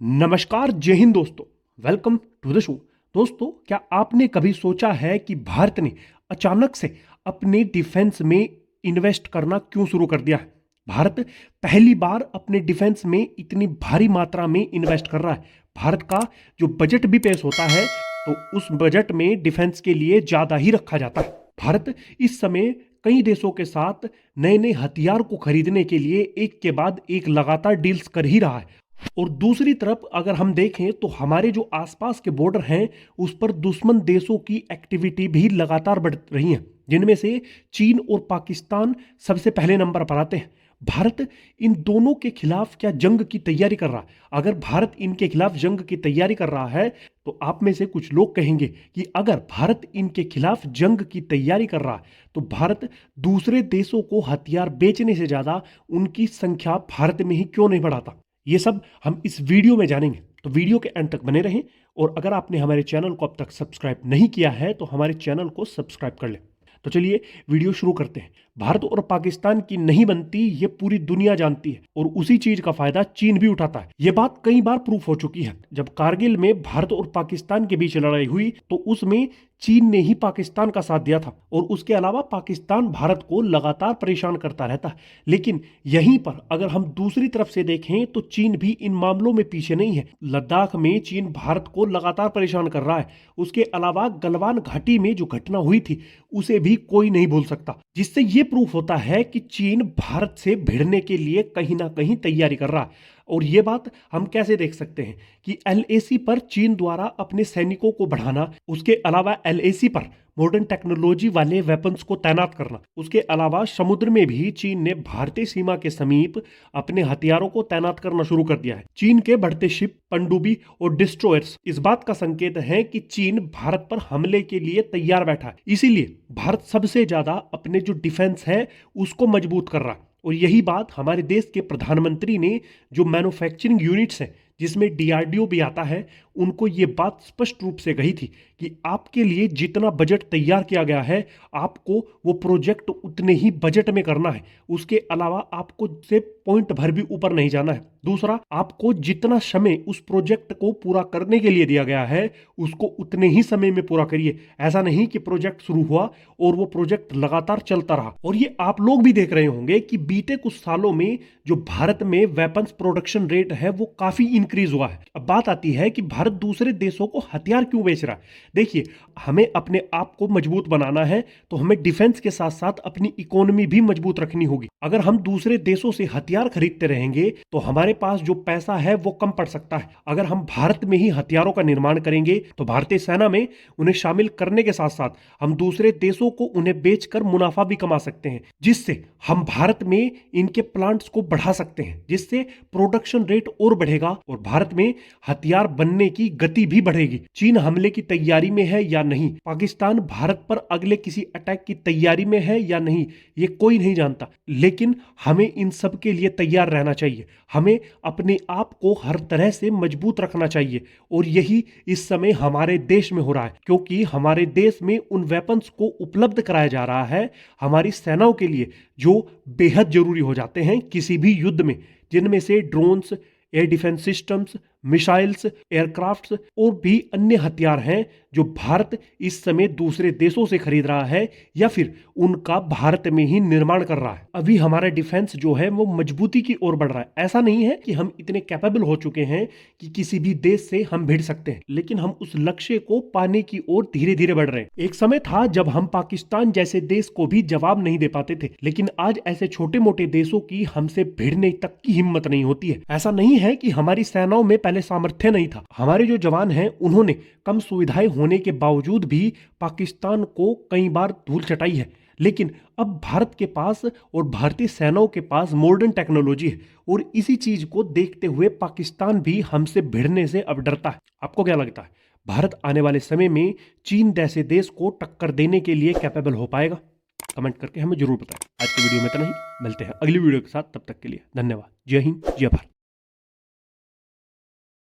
नमस्कार, जय हिंद दोस्तों। Welcome to the show. दोस्तों, क्या आपने कभी सोचा है कि भारत ने अचानक से अपने डिफेंस में इन्वेस्ट करना क्यों शुरू कर दिया है? भारत पहली बार अपने डिफेंस में इतनी भारी मात्रा में इन्वेस्ट कर रहा है। भारत का जो बजट भी पेश होता है तो उस बजट में डिफेंस के लिए ज्यादा ही रखा जाता है। भारत इस समय कई देशों के साथ नए नए हथियार को खरीदने के लिए एक के बाद एक लगातार डील्स कर ही रहा है। और दूसरी तरफ अगर हम देखें तो हमारे जो आसपास के बॉर्डर हैं उस पर दुश्मन देशों की एक्टिविटी भी लगातार बढ़ रही हैं, जिनमें से चीन और पाकिस्तान सबसे पहले नंबर पर आते हैं। भारत इन दोनों के खिलाफ क्या जंग की तैयारी कर रहा है? अगर भारत इनके खिलाफ जंग की तैयारी कर रहा है तो आप में से कुछ लोग कहेंगे कि अगर भारत इनके खिलाफ जंग की तैयारी कर रहा है तो भारत दूसरे देशों को हथियार बेचने से ज्यादा उनकी संख्या भारत में ही क्यों नहीं बढ़ाता? ये सब हम इस वीडियो में जानेंगे, तो वीडियो के एंड तक बने रहें। और अगर आपने हमारे चैनल को अब तक सब्सक्राइब नहीं किया है तो हमारे चैनल को सब्सक्राइब कर लें। तो चलिए वीडियो शुरू करते हैं। भारत और पाकिस्तान की नहीं बनती ये पूरी दुनिया जानती है और उसी चीज का फायदा चीन भी उठाता है। ये बात कई बार प्रूफ हो चुकी है। जब कारगिल में भारत और पाकिस्तान के बीच लड़ाई हुई तो उसमें चीन ने ही पाकिस्तान का साथ दिया था और उसके अलावा पाकिस्तान भारत को लगातार परेशान करता रहता है। लेकिन यहीं पर अगर हम दूसरी तरफ से देखें तो चीन भी इन मामलों में पीछे नहीं है। लद्दाख में चीन भारत को लगातार परेशान कर रहा है। उसके अलावा गलवान घाटी में जो घटना हुई थी उसे भी कोई नहीं भूल सकता, जिससे यह प्रूफ होता है कि चीन भारत से भिड़ने के लिए कहीं ना कहीं तैयारी कर रहा है। और यह बात हम कैसे देख सकते हैं कि एलएसी पर चीन द्वारा अपने सैनिकों को बढ़ाना, उसके अलावा एलएसी पर मॉडर्न टेक्नोलॉजी वाले वेपन्स को तैनात करना, उसके अलावा समुद्र में भी चीन ने भारतीय सीमा के समीप अपने हथियारों को तैनात करना शुरू कर दिया है। चीन के बढ़ते शिप, पनडुब्बी और डिस्ट्रॉयर्स इस बात का संकेत है कि चीन भारत पर हमले के लिए तैयार बैठा है। इसीलिए भारत सबसे ज्यादा अपने जो डिफेंस है उसको मजबूत कर रहा है। और यही बात हमारे देश के प्रधानमंत्री ने जो मैन्युफैक्चरिंग यूनिट्स हैं जिसमें डीआरडीओ भी आता है, उनको ये बात स्पष्ट रूप से कही थी कि आपके लिए जितना बजट तैयार किया गया है आपको वो प्रोजेक्ट उतने ही बजट में करना है। उसके अलावा आपको से पॉइंट भर भी ऊपर नहीं जाना है। दूसरा, आपको जितना समय उस प्रोजेक्ट को पूरा करने के लिए दिया गया है उसको उतने ही समय में पूरा करिए। ऐसा नहीं कि प्रोजेक्ट शुरू हुआ और वो प्रोजेक्ट लगातार चलता रहा। और ये आप लोग भी देख रहे होंगे कि बीते कुछ सालों में जो भारत में वेपन्स प्रोडक्शन रेट है वो काफी इंक्रीज हुआ है। अब बात आती है कि भारत दूसरे देशों को हथियार क्यों बेच रहा है। देखिए, हमें अपने आप को मजबूत बनाना है तो हमें डिफेंस के साथ साथ अपनी इकोनॉमी भी मजबूत रखनी होगी। अगर हम दूसरे देशों से हथियार खरीदते रहेंगे तो हमारे पास जो पैसा है वो कम पड़ सकता है। अगर हम भारत में ही हथियारों का निर्माण करेंगे तो भारतीय सेना में उन्हें शामिल करने के साथ साथ हम दूसरे देशों को उन्हें बेचकर मुनाफा भी कमा सकते हैं, जिससे हम भारत में इनके प्लांट्स को बढ़ा सकते हैं, जिससे प्रोडक्शन रेट और बढ़ेगा और भारत में हथियार बनने की गति भी बढ़ेगी। चीन हमले की तैयारी में है या नहीं, पाकिस्तान भारत पर अगले किसी अटैक की तैयारी में है या नहीं, ये कोई नहीं जानता। लेकिन हमें इन सब के लिए तैयार रहना चाहिए। हमें अपने आप को हर तरह से मजबूत रखना चाहिए और यही इस समय हमारे देश में हो रहा है, क्योंकि हमारे देश में उन वेपन्स को उपलब्ध कराया जा रहा है हमारी सेनाओं के लिए जो बेहद जरूरी हो जाते हैं किसी भी युद्ध में, जिनमें से drones, air defence systems, missiles, aircrafts और भी अन्य हथियार हैं जो भारत इस समय दूसरे देशों से खरीद रहा है या फिर उनका भारत में ही निर्माण कर रहा है। अभी हमारा डिफेंस जो है वो मजबूती की ओर बढ़ रहा है। ऐसा नहीं है कि हम इतने कैपेबल हो चुके हैं कि किसी भी देश से हम भिड़ सकते हैं, लेकिन हम उस लक्ष्य को पाने की ओर धीरे धीरे बढ़ रहे हैं। एक समय था जब हम पाकिस्तान जैसे देश को भी जवाब नहीं दे पाते थे, लेकिन आज ऐसे छोटे मोटे देशों की हमसे भिड़ने तक की हिम्मत नहीं होती है। ऐसा नहीं है कि हमारी सेनाओं में पहले सामर्थ्य नहीं था। हमारे जो जवान हैं उन्होंने कम सुविधाएं होने के बावजूद भी पाकिस्तान को कई बार धूल चटाई है, लेकिन अब भारत के पास और भारतीय सेनाओं के पास मॉडर्न टेक्नोलॉजी है और इसी चीज को देखते हुए पाकिस्तान भी हमसे भिड़ने से अब डरता है। आपको क्या लगता है, भारत आने वाले समय में चीन जैसे देश को टक्कर देने के लिए कैपेबल हो पाएगा? कमेंट करके हमें जरूर बताएं। आज की वीडियो में इतना ही, मिलते हैं अगली वीडियो के साथ। तब तक के लिए धन्यवाद। जय हिंद, जय भारत।